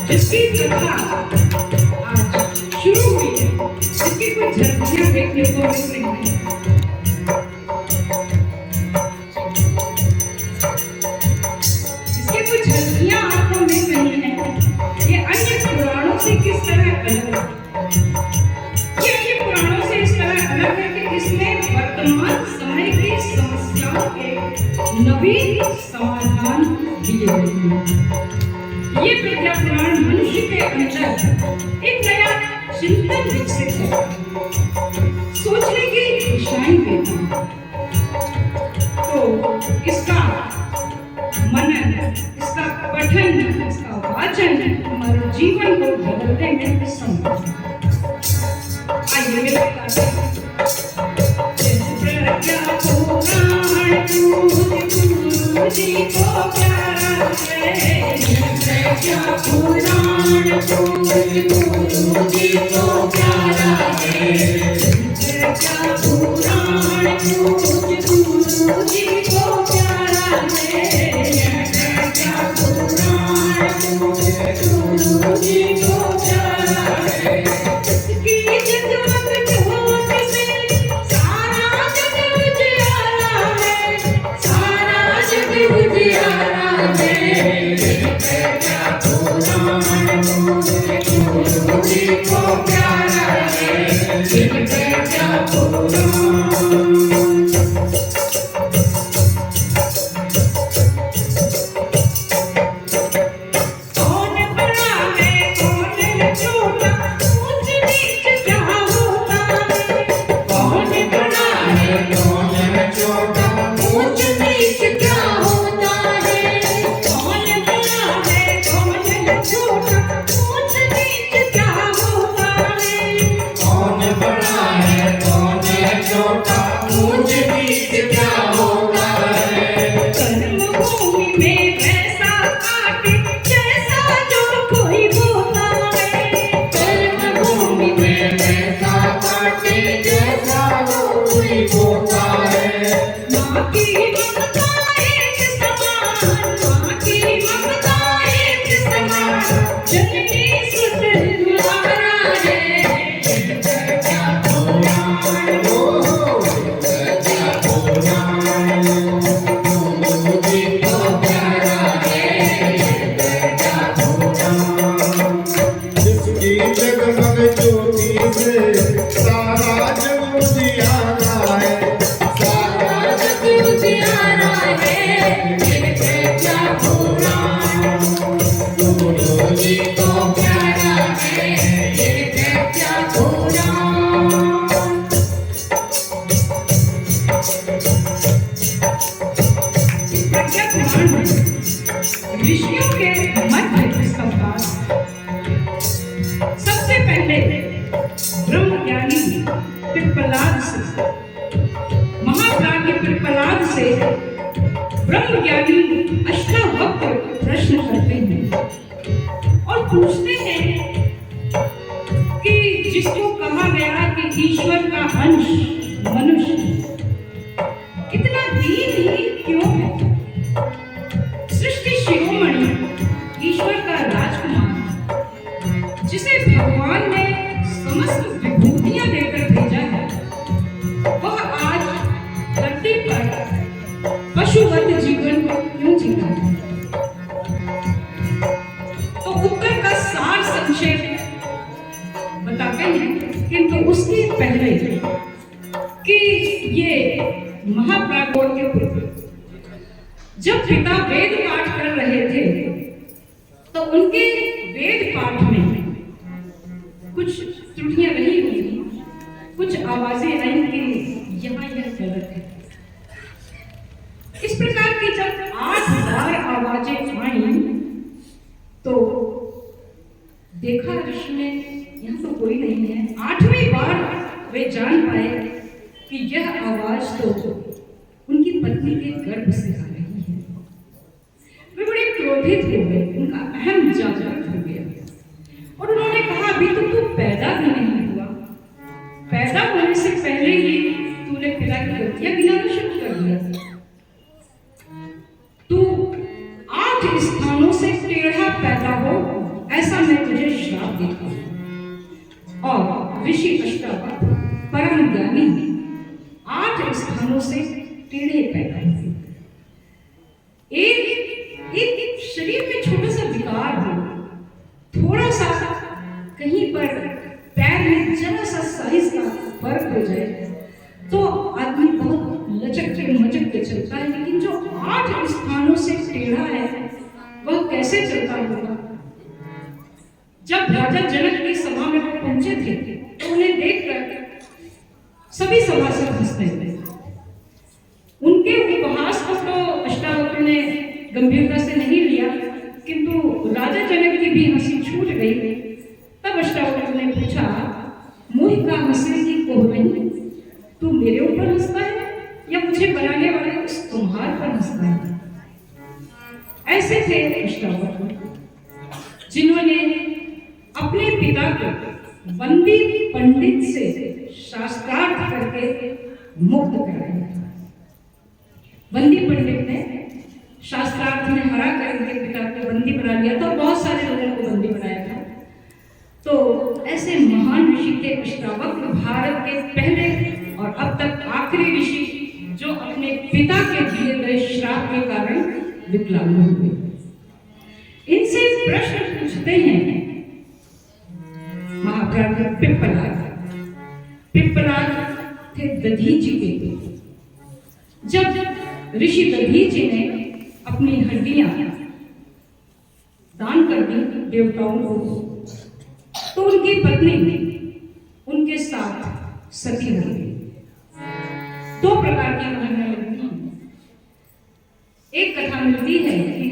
जिसकी कथा आज शुरू हुई है, इसकी कुछ झलकियां देखने को मिल रही हैं। इसकी कुछ झलकियां आपको मिल रही हैं। ये अन्य पुराणों से किस तरह अलग है? ये अन्य पुराणों से इस तरह अलग है कि इसमें वर्तमान समय की समस्याओं के नवीन समाधान दिए गए हैं। ये विद्या पुराण मनुष्य के अंदर एक नया चिंतन विकसित है, सोचने की दिशाएं देता है। तो इसका मनन, इसका पठन, इसका वाचन हमारे जीवन को बदलने में संभव है। आइए मिलकर प्रज्ञा पुराण तुझी को प्यारा है, प्रज्ञा पुराण तुझी को प्यारा है, प्रज्ञा पुराण तुझी को प्यारा है, प्रज्ञा पुराण तुझी को प्यारा है। इसकी जगमग ज्योत से सारा जग उजियारा है, सारा जग उजियारा है, प्रज्ञा पुराण तुझी को प्यारा है, प्रज्ञा पुराण। ऋषियों के मध्य इसका वास। सबसे पहले ब्रह्मज्ञानी पिप्पलाद से, महाप्राज्ञ पिप्पलाद से ब्रह्मज्ञानी अष्टावक्र प्रश्न करते हैं और पूछते हैं कि जिसको कहा गया कि ईश्वर का अंश मनुष्य इतना दीन ही क्यों है? सृष्टि शिरोमणि ईश्वर का राजकुमार, जिसे भगवान ने समस्त विभूतियां देकर भेजा है, वह आज धरती पर पशुवत जीवन क्यों जीता है? तो उत्तर का सार संक्षेप बताते हैं, किंतु उसके पहले कि ये महाप्राज्ञों के पुत्र जब पिता वेद पाठ कर रहे थे तो उनके वेद पाठ में कुछ त्रुटियां रही हुई, कुछ आवाजें आई कि यहाँ यह गलत है। इस प्रकार की जब 8 बार आवाजें आई तो देखा ऋषि ने यहाँ तो कोई नहीं है। 8वीं बार वे जान पाए कि यह आवाज तो उनकी पत्नी के गर्भ से आ रही है। वे बड़े क्रोधित हो गए, उनका अहम जागृत हो गया और उन्होंने कहा, अभी तो तू पैदा भी नहीं हुआ, पैदा होने से पहले ही तूने पिता की गलतियां गिनाना शुरू कर दिया। तू 8 स्थानों से टेढ़ा पैदा हो, ऐसा मैं तुझे श्राप देता हूं। और ऋषि अष्टावक्र परम ज्ञानी 8 स्थानों से टेढ़े पैदा हुए। एक शरीर में छोटा सा विकार हो, थोड़ा सा कहीं पर पैर में जरा सा साइज का फर्क हो जाए तो आदमी बहुत लचक के मचक के चलता है, लेकिन जो 8 स्थानों से टेढ़ा है वह कैसे चलता होगा। जब राजा जनक की सभा में पहुंचे थे तो उन्हें देखकर सभी सभासद हंसते थे। उनके उपहास को तो अष्टावक्र ने गंभीरता से नहीं लिया, किंतु राजा जनक की भी हंसी छूट गई। तब अष्टावक्र ने पूछा, मुझ का हंसने की कोह नहीं, तू मेरे ऊपर हंसता है या मुझे बनाने वाले उस तुम्हार पर हंसता है। ऐसे थे अष्टावक्र जिन्होंने अपने पिता को बंदी पंडित से शास्त्रार्थ करके मुक्त कराया। बंदी पंडित ने शास्त्रार्थ में हरा कर उनके पिता को बंदी बना लिया था, बहुत सारे लोगों को बंदी बनाया था। तो ऐसे महान ऋषि थे अष्टावक्र, भारत के पहले और अब तक आखिरी ऋषि जो अपने पिता के दिए गए श्राप के कारण विकलांग हुए। इनसे प्रश्न पूछते हैं महाप्राज्ञ पिप्पलाद थे दधीचि के पुत्र। जब ऋषि दधीचि ने अपनी हड्डियां दान कर दी देवताओं को, तो उनकी पत्नी उनके साथ सती हो गई। 2 प्रकार की कहानियां मिलती हैं। एक कथा मिलती है कि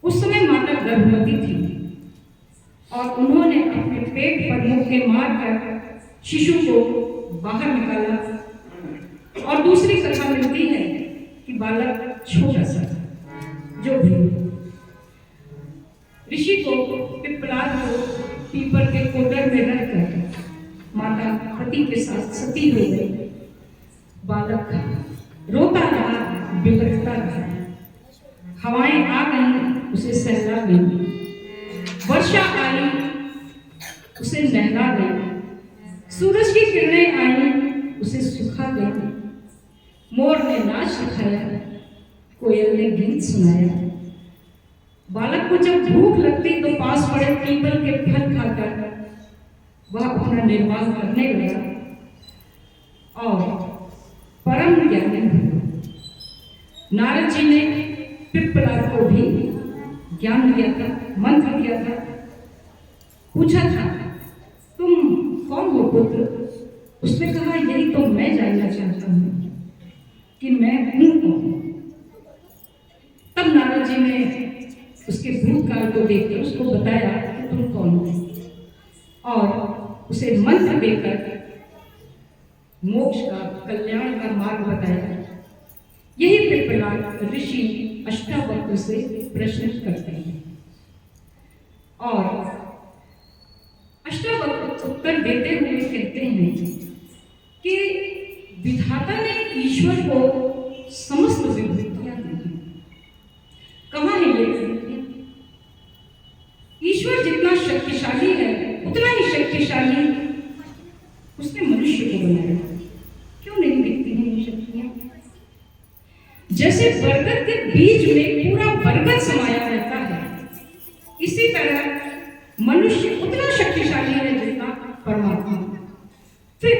उस समय माता गर्भवती थी और उन्होंने अपने पेट पर मुक्के मारकर शिशु को बाहर निकाला। और दूसरी कथा मिलती है कि बालक छोटा सा जो भी ऋषि को पिप्पलाद को पीपल के कोटर में रखकर माता पति के साथ सती हो गई। बालक रोता रहा, बिलखता रहा, हवाएं आ गई, उसे सहला गई, वर्षा आई, उसे नहला गई, सूरज की किरणें आई, उसे सुखा गई, मोर ने नाच सिखाया, कोयल ने गीत सुनाया। बालक को जब भूख लगती तो पास पड़े पीपल के फल खाकर वह अपना निर्वाह करने लगा और परम ज्ञानी हुआ। नारद जी ने पिप्पलाद को भी ज्ञान दिया था, मंत्र दिया था, पूछा था तुम कौन हो पुत्र। उसने कहा यही तो मैं जानना चाहता हूं कि मैं हूं कौन। तब नारद जी ने उसके भूतकाल को देखकर उसको बताया कि तुम कौन हो और उसे मंत्र देकर मोक्ष का, कल्याण का मार्ग बताया। यही पिप्पलाद ऋषि अष्टावक्र से प्रश्न करते हैं और अष्टावक्र उत्तर देते हुए कहते हैं कि विधाता ने ईश्वर को समस्त विभूतियां दी। कहाँ है ये? ईश्वर जितना शक्तिशाली है उतना ही शक्तिशाली उसने मनुष्य को बनाया। क्यों नहीं दिखती हैं ये शक्तियां? जैसे बरगद के बीज में पूरा बरगद समाया रहता है, इसी तरह मनुष्य उतना शक्तिशाली है जितना परमात्मा। फिर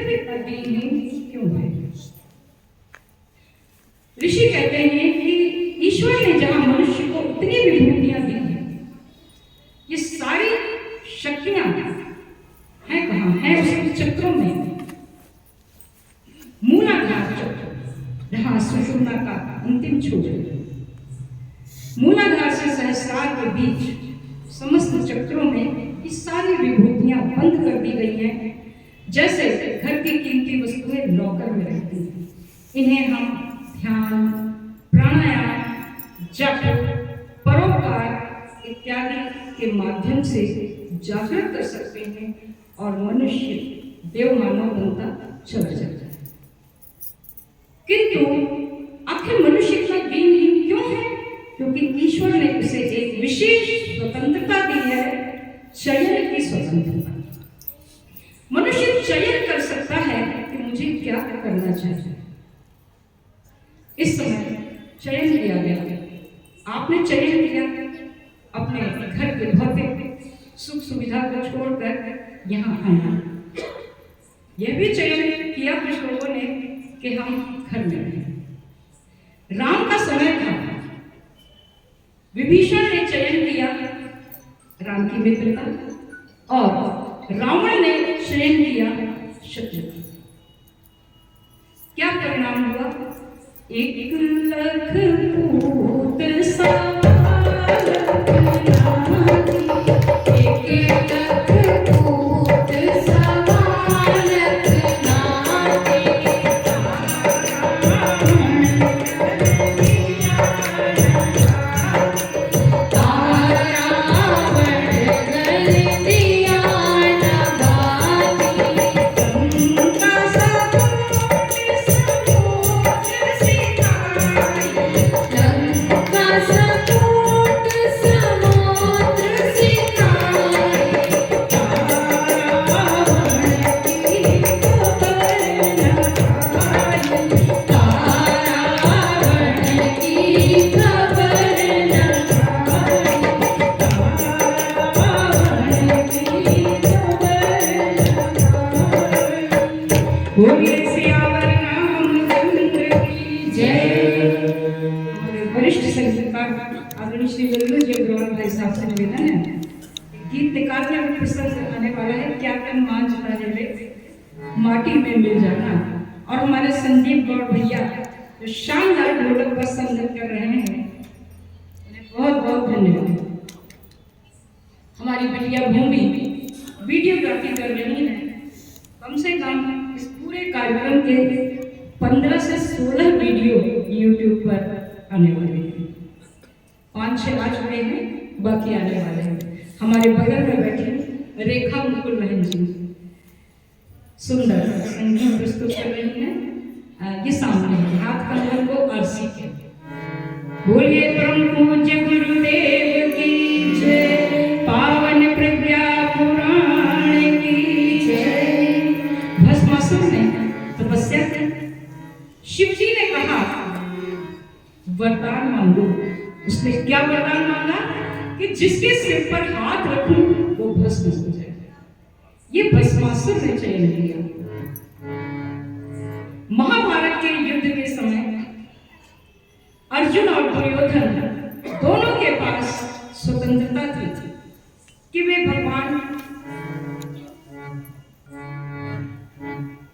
क्यों है? ऋषि कहते हैं कि ईश्वर ने जहां मनुष्य को उतनी विभूतियां दी हैं, ये सारी शक्तियां हैं कहां? है उसके चक्रों में। मूलाधार चक्र जहां सुषुम्ना का अंतिम छोर है, मूलाधार से सहस्रार के बीच समस्त चक्रों में ये सारी विभूतियां बंद कर दी गई हैं। जैसे घर की कीमती वस्तुएं लॉकर में रहती हैं, इन्हें हम ध्यान, प्राणायाम, जप, परोपकार इत्यादि के माध्यम से जागृत कर सकते हैं और मनुष्य देव मानव बनता चला जाता है। किंतु आखिर मनुष्य इतना दीनहीन क्यों है? क्योंकि ईश्वर ने उसे आपने चयन किया अपने घर के भौतिक सुख सुविधा को छोड़कर यहाँ आना। यह भी चयन किया कुछ लोगों ने कि हम घर में रहें। राम का समय था, विभीषण ने चयन किया राम की मित्रता और रावण ने चयन किया शत्रुता। क्या परिणाम हुआ? 1,00,000 पूत सवाल वरिष्ठ संगीतकार आदरणीय श्री लल्लू जी अग्रवाल भाई साहब से निवेदन है, गीत निकालने में पुस्तक से आने वाला है क्या तन मांझता है रे माटी में मिल जाना। और हमारे संदीप गौड़ भैया जो शानदार ढोलक पर संगत कर रहे हैं, उन्हें बहुत बहुत धन्यवाद। हमारी बिटिया भूमि वीडियोग्राफी कर रही है, कम से कम इस पूरे कार्यक्रम के 15 से 16 वीडियो यूट्यूब पर आने वाले हैं। 5-6 आ चुके हैं, बाकी आने वाले हैं। हमारे बगल में बैठी रेखा मुकुल बहन जी सुंदर संगीत प्रस्तुत कर रही हैं। ये सामने है, हाथ कमर को अर्सी के बोलिए परम पूज्य गुरुदेव की जय, पावन प्रज्ञा पुराण की जय। भस्मासुर ने तपस्या की, शिव जी ने कहा वरदान मांगो। उसने क्या वरदान मांगा कि जिसके सिर पर हाथ रखूं वो भस्म हो जाए। ये भस्मासुर ने चयन किया। महाभारत के युद्ध के समय अर्जुन और दुर्योधन दोनों के पास स्वतंत्रता थी कि वे भगवान,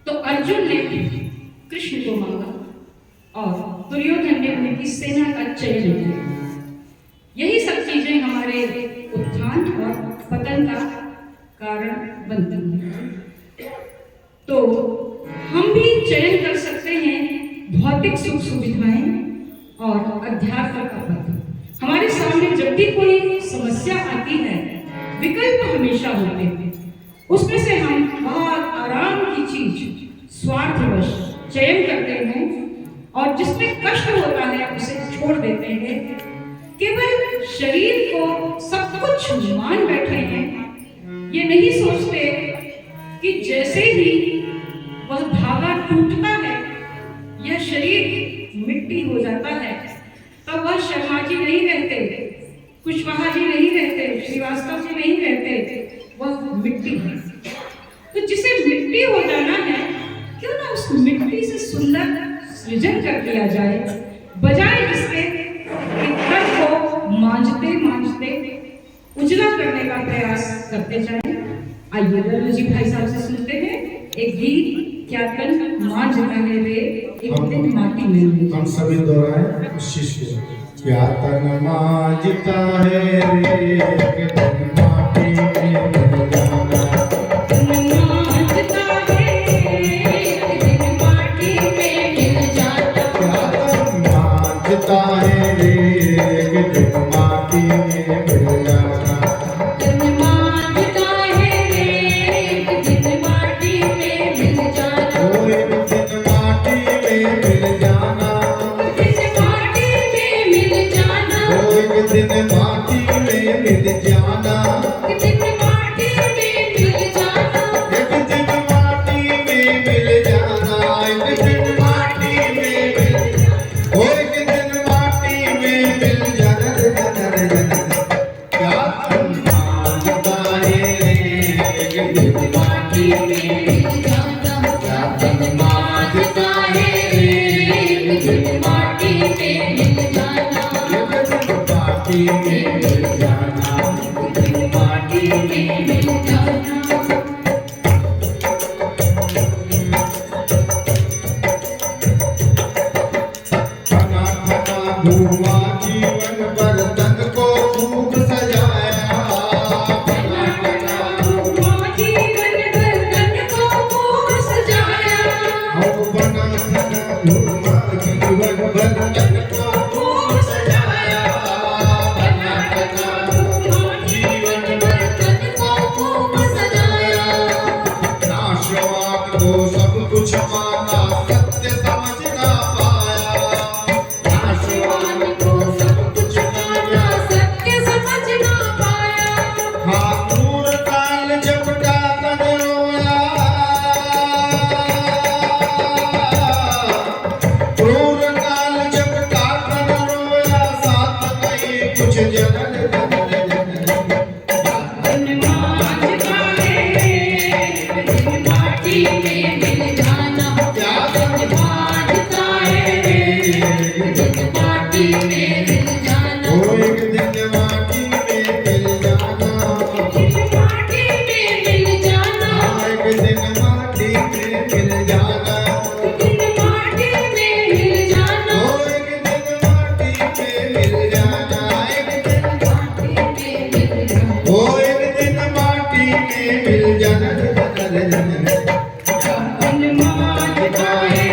तो अर्जुन ने कृष्ण को मांगा और दुर्योधन ने उनकी सेना का चयन किया। यही सब चीजें हमारे उत्थान और पतन का कारण बनती हैं। तो हम भी चयन कर सकते हैं भौतिक सुख सुविधाएं और अध्यात्म का पथ। हमारे सामने जब भी कोई समस्या आती है, विकल्प हमेशा होते हैं, उसमें से हम बहुत आराम की चीज स्वार्थवश चयन करते हैं और जिसमें कष्ट होता है उसे छोड़ देते हैं। केवल शरीर को सब कुछ मान बैठे हैं, ये नहीं सोचते कि जैसे ही वह धागा टूटता है, यह शरीर मिट्टी हो जाता है, तब वह शर्मा जी नहीं रहते, कुशवाहा जी नहीं रहते, श्रीवास्तव जी नहीं रहते, वह मिट्टी है। तो जिसे मिट्टी हो जाना है, क्यों ना उस मिट्टी से सुंदर सृजन कर दिया जाए, बजाय इसके घर को मांझते मांझते उजला करने का प्रयास करते जाए। आइए लल्लू जी भाई साहब से सुनते हैं एक गीत, क्या तन मांझता है रे एक दिन माटी में। हम सभी दोहराएं उस चीज को, क्या तन मांझता है रे एक दिन माटी में मिल जाना। माटी में मिल जाना, एक दिन माटी में मिल जाना। थका थका धुआं जीवन भर तन को खूब सजाया, थका थका धुआं जीवन भर तन को खूब सजाया। हो बना थका धुआं जीवन भर तन को खूब सजाया, बना थका धुआं जीवन भर तन को खूब सजाया। नाशवान को सब कुछ माना, सत्य समझ ना पाया, नाशवान को सब कुछ माना, सत्य समझ ना पाया। हाँ क्रूर काल झपटा कर रोया, क्रूर काल झपटा कर रोया, साथ गई कुछ जनन धन्यवाद काहे, एक दिन माटी में मिल जाना। धन्यवाद काहे, एक दिन माटी में मिल जाना। ओ एक दिन माटी में मिल जाना, माटी में मिल जाना। हाँ एक दिन माटी में मिल जाना, माटी में मिल जाना। ओ एक दिन माटी में मिल जाना, एक दिन माटी में मिल जाना। ओ एक दिन माटी में मिल जाना। धन्यवाद काहे,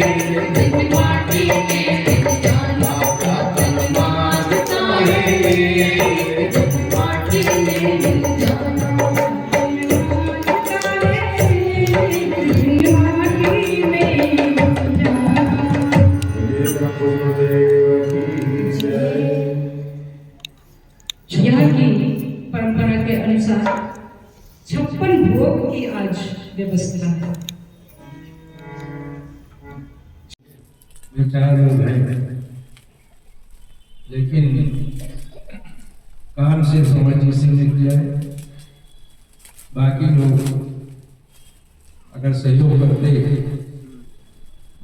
एक दिन माटी में मिल जाना। धन्यवाद काहे, एक दिन माटी में मिल जाना। धन्यवाद काहे, एक दिन माटी में मिल जाना। यहाँ की परंपरा के अनुसार 56 भोग की आज व्यवस्था है। विचार लोग हैं, लेकिन काम से समझ से निकल जाए। बाकी लोग अगर सहयोग करते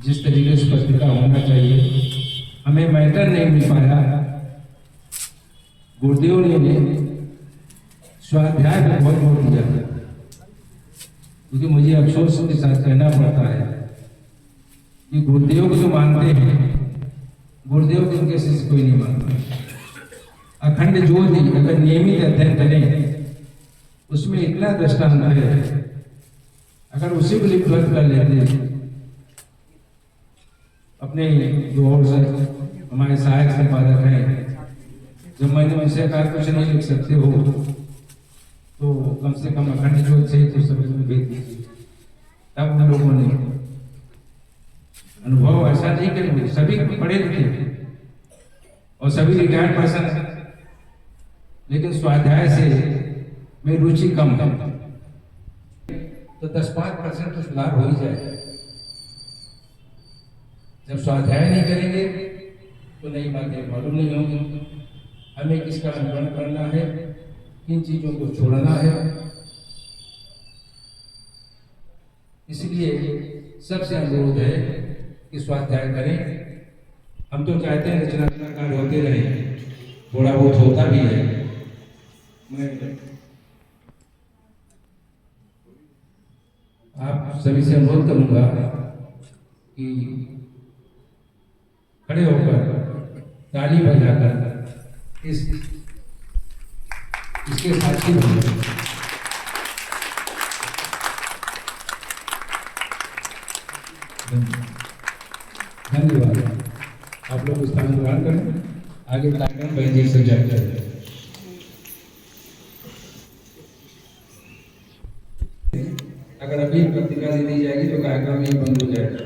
जिस तरीके से पत्रिका होना चाहिए, हमें मैटर नहीं मिल पाया। गुरुदेव ने स्वाध्याय पर बहुत जोर दिया, क्योंकि मुझे अफसोस के साथ कहना पड़ता है कि गुरुदेव को जो मानते हैं, गुरुदेव को उनके शिष्य कोई नहीं मानता। अखंड ज्योति अगर नियमित अध्ययन करें, उसमें इतना दृष्टांत है, अगर उसी को लिपिबद्ध कर लेते, अपने जो और हमारे सहायक संपादक हैं, जब मैंने उनसे कहा कुछ नहीं लिख सकते हो तो कम से कम अखंड ज्योति से तो सभी में भेज दीजिए, तब उन लोगों ने अनुभव ऐसा नहीं करेंगे। सभी पढ़े लिखे और सभी रिटायर्ड पर्सन, लेकिन स्वाध्याय से में रुचि कम है, तो 10-5% तो सुधार हो ही जाएगा। जब स्वाध्याय नहीं करेंगे तो नई बातें मालूम नहीं होंगी, हमें किसका अनुकरण करना है, किन चीजों को छोड़ना है। इसलिए सबसे अनुरोध है कि स्वाध्याय करें। हम तो चाहते हैं रचनात्मक कार्य होते रहे, थोड़ा बहुत होता भी है। मैं आप सभी से अनुरोध करूंगा कि खड़े होकर ताली बजाकर इसके साक्षी बने। धन्यवाद। आप लोग स्थान ग्रहण करें, आगे कार्यक्रम बहन से जारी करें। अगर अभी पत्रिका दे दी जाएगी तो कार्यक्रम ही बंद हो जाएगा,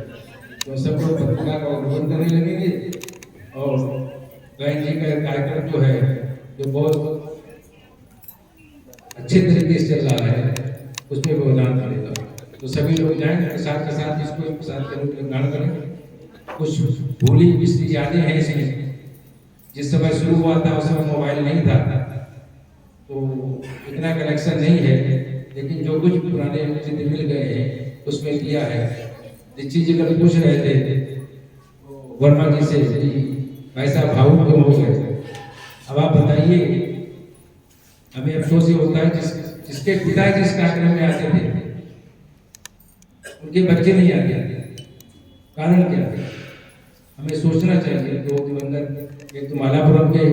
तो सब लोग पत्रिका का अवलोकन करने लगेंगे और बहन जी का कार्यक्रम जो है, जो बहुत अच्छे तरीके से चल रहा है, उसमें योगदान करेगा। तो सभी लोग जाएंगे साथ के साथ इसको साथ के रूप में ग्रहण करें। कुछ भूली पिछली यादें हैं इसमें। जिस समय शुरू हुआ था उस समय मोबाइल नहीं था, तो इतना कनेक्शन नहीं है, लेकिन जो कुछ पुराने चित्र मिल गए हैं उसमें किया है। दीक्षित जी कभी पूछ रहे थे वर्मा जी से, भाई साहब भावुक क्यों हो गए? अब उसके पिता जिस कार्यक्रम में आते थे उनके बच्चे नहीं आते, कारण क्या है? हमें सोचना चाहिए। तो दिवंगत एक तो मालापुरम के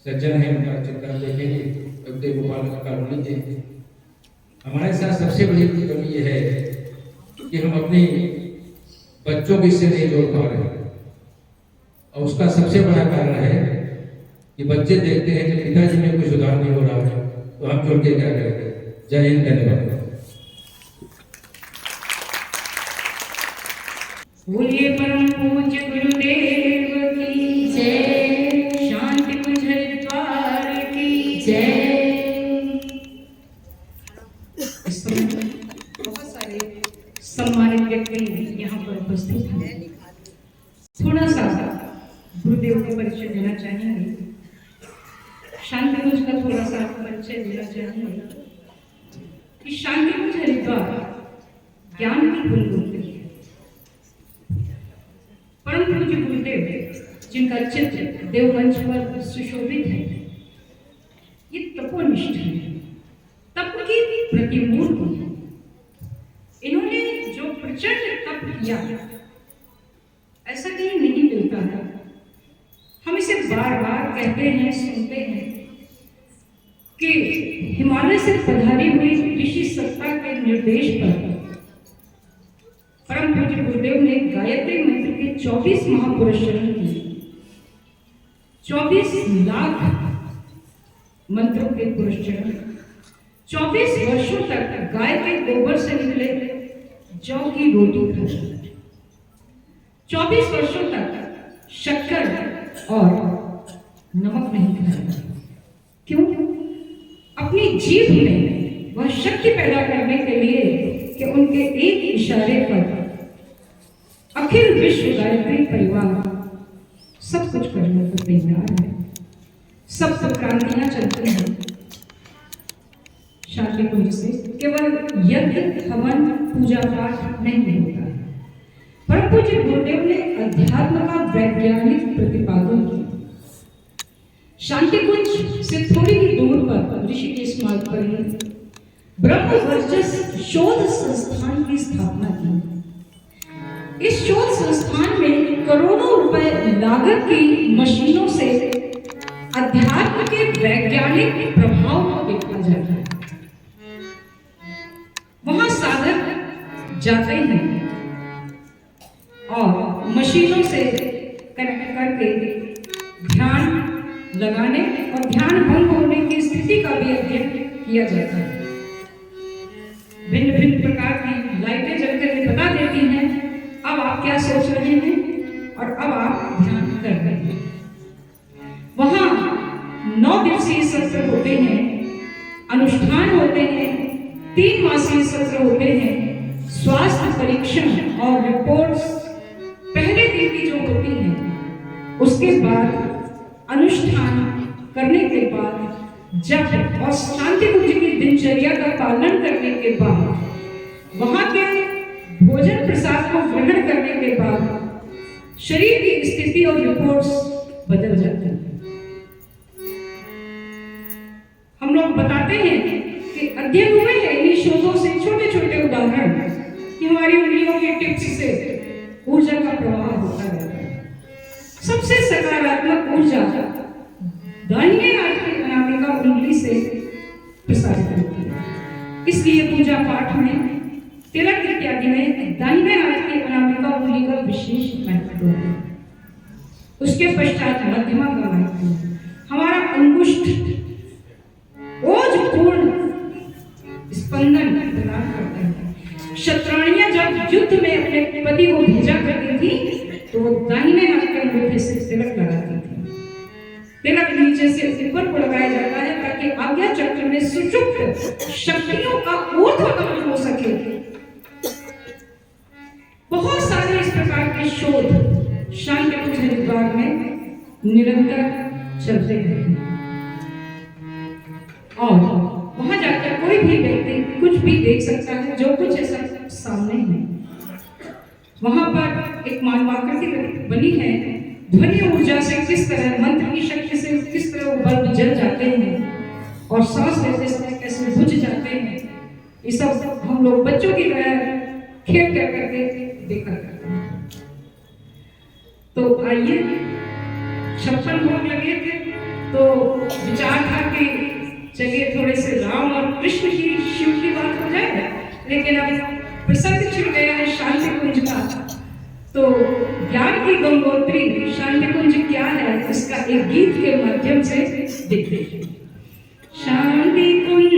सज्जन है, उनका चित्र देखेंगे, कविता गोपाल कॉलोनी के। हमारे साथ सबसे बड़ी कमी यह है कि हम अपने बच्चों को इससे नहीं जोड़ पा रहे, और उसका सबसे बड़ा कारण है कि बच्चे देखते हैं कि पिताजी में कोई सुधार नहीं हो रहा है, तो हम छोड़ के क्या करेंगे। जय हिंद, धन्यवाद। बोलिए परम पूज्य गुरुदेव की जय, शांति कुंज हरिद्वार की जय। इस समय बहुत सारे सम्मानित व्यक्ति यहाँ पर उपस्थित हैं। थोड़ा सा गुरुदेव का परिचय देना चाहेंगे, शांति कुंज का थोड़ा सा परिचय देना चाहेंगे कि शांति कुंज हरिद्वार ज्ञान की गुरुकुल है। परम पूज्य गुरुदेव जिनका चित्र देवमंच पर सुशोभित है, ये तपोनिष्ठ है, तप की प्रतिमूर्ति है। इन्होंने जो प्रचंड तप किया ऐसा कहीं नहीं मिलता है। हम इसे बार बार कहते हैं, सुनते हैं कि हिमालय से पधारी हुई ऋषि सत्ता के निर्देश पर परम पूज्य गुरुदेव ने गायत्री मंत्र के 24 महापुरुष चरण किए। 24 लाख मंत्रों के पुरुष चरण, 24 वर्षों तक गाय के गोबर से निकले जौ की रोटी खाई, 24 वर्षों तक शक्कर और नमक नहीं खाया। क्यों? अपनी जीभ में वह शक्ति पैदा करने के लिए कि उनके एक इशारे पर अखिल विश्व गायत्री परिवार सब कुछ करने को तैयार है। सब क्रांतियां चलती हैं शांति कुंज से। केवल यज्ञ, हवन, पूजा पाठ नहीं होता है। परम पूज्य गुरुदेव ने अध्यात्म का वैज्ञानिक प्रतिपादन किया। शांति कुंज से थोड़ी ही दूर पर ऋषिकेश मार्ग पर ही ब्रह्म वर्चस्व शोध संस्थान की स्थापना की। इस शोध संस्थान में करोड़ों रुपए लागत की मशीनों से अध्यात्म के वैज्ञानिक प्रभाव को देखा जाता है। वहां साधक जाते हैं और मशीनों से कनेक्ट करके ध्यान लगाने और ध्यान भंग होने की स्थिति का भी अध्ययन किया जाता है। भिन्न भिन्न प्रकार की लाइटें जलकर ये बता देती हैं अब आप क्या सोच रहे हैं और अब आप ध्यान कर रहे हैं। वहां 9 दिवसीय सत्र होते हैं, अनुष्ठान होते हैं, 3 मासीय सत्र होते हैं, स्वास्थ्य परीक्षण और रिपोर्ट्स पहले दिन की जो होती हैं, उसके बाद अनुष्ठान करने के बाद जब और शांति कुंज की दिनचर्या का पालन करने के बाद वहां के भोजन प्रसाद को ग्रहण करने के बाद शरीर की स्थिति और रिपोर्ट्स बदल जाती हैं। हम लोग बताते हैं कि अध्ययन हुए हैं इन्हीं शोधों से छोटे छोटे उदाहरण कि हमारी उंगलियों के टिप्स से ऊर्जा का प्रवाह होता रहता है। सबसे सकारात्मक ऊर्जा दाहिने हाथ की अनामिका उंगली से प्रसारित होती है। इसलिए पूजा पाठ में, तिलक इत्यादि में दाहिने हाथ की अनामिका उंगली का विशेष महत्व है। उसके पश्चात मध्यमा का महत्व है। हमारा अंगुष्ठ ओजपूर्ण स्पंदन प्रदान करता है। शतरानियां जब युद्ध में अपने पति को भेजा करती थी तो वो दाहिने हाथ के अंगूठे से तिलक लगाती थी। तिलक नीचे से ऊपर को लगाया जाता है ताकि आज्ञा चक्र में सुषुप्त शक्तियों का ऊर्ध्वगमन हो सके। बहुत सारे इस प्रकार के शोध शांति कुंज हरिद्वार में निरंतर चलते रहते हैं और वहां जाकर कोई भी व्यक्ति कुछ भी देख सकता है, जो कुछ ऐसा सामने है। वहां पर एक मानवाकृति बनी है। ध्वनि ऊर्जा से किस तरह, मंत्र की शक्ति से किस तरह बल्ब जल जाते हैं और सांस लेते समय कैसे बुझ जाते हैं, ये सब हम लोग बच्चों की तरह खेल कर करके देखा करते हैं। तो आइए, 56 भोग लगे थे तो विचार था कि चलिए थोड़े से राम और कृष्ण की, शिव की बात हो जाए, लेकिन अब प्रसंग छिड़ गया है शांति कुंज का। तो ज्ञान की गंगोत्री शांति कुंज क्या है, इसका एक गीत के माध्यम से देखते हैं। शांति कुंज